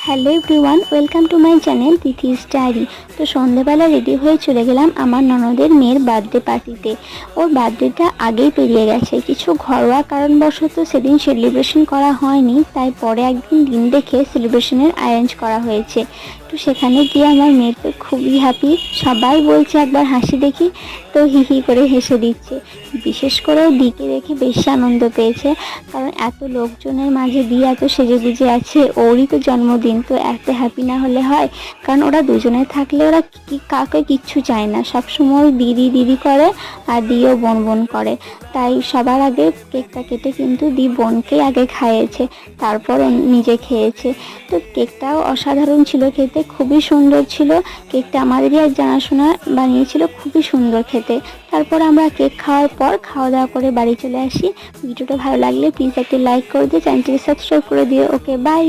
Hello everyone, welcome to my channel Tithi's diary. তো সন্ধ্যেবেলা ready হয়ে চলে গেলাম আমার ননদের মেয়ের বার্থডে পার্টিতে। ওর বার্থডেটা আগেই পেরিয়ে গেছে, কিছু ঘরোয়া কারণবশত সেদিন সেলিব্রেশন করা হয়নি, তাই পরে একদিন দিন দেখে সেলিব্রেশনের অ্যারেঞ্জ করা হয়েছে। তো সেখানে গিয়ে আমার মেয়ে তো খুবই হ্যাপি, সবাই বলছে একবার হাসি দেখি, তো হি করে হেসে দিচ্ছে। বিশেষ করে দিকে দেখে বেশি আনন্দ পেয়েছে, কারণ এত লোকজনের মাঝে দিয়ে এত সেজেগুজে আছে, ওরই তো জন্মদিন, তো এত হ্যাপি না হলে হয়? কারণ ওরা দুজনে থাকলে ওরা কাউকে কিচ্ছু চায় না, সবসময় দিদি দিদি করে আর দিও বোন বোন করে। তাই সবার আগে কেকটা কেটে কিন্তু দি বোনকেই আগে খাইয়েছে, তারপর ও নিজে খেয়েছে। তো কেকটাও অসাধারণ ছিল খেতে, খুবই সুন্দর ছিল। কেকটা আমাদেরই এক জানাশোনা বানিয়েছিল, খুবই সুন্দর খেতে। তারপর আমরা কেক খাওয়ার পর খাওয়া দাওয়া করে বাড়ি চলে আসি। ভিডিওটা ভালো লাগলে প্লিজ একটা লাইক করে দিও, চ্যানেলটিকে সাবস্ক্রাইব করে দিও। ওকে, বাই।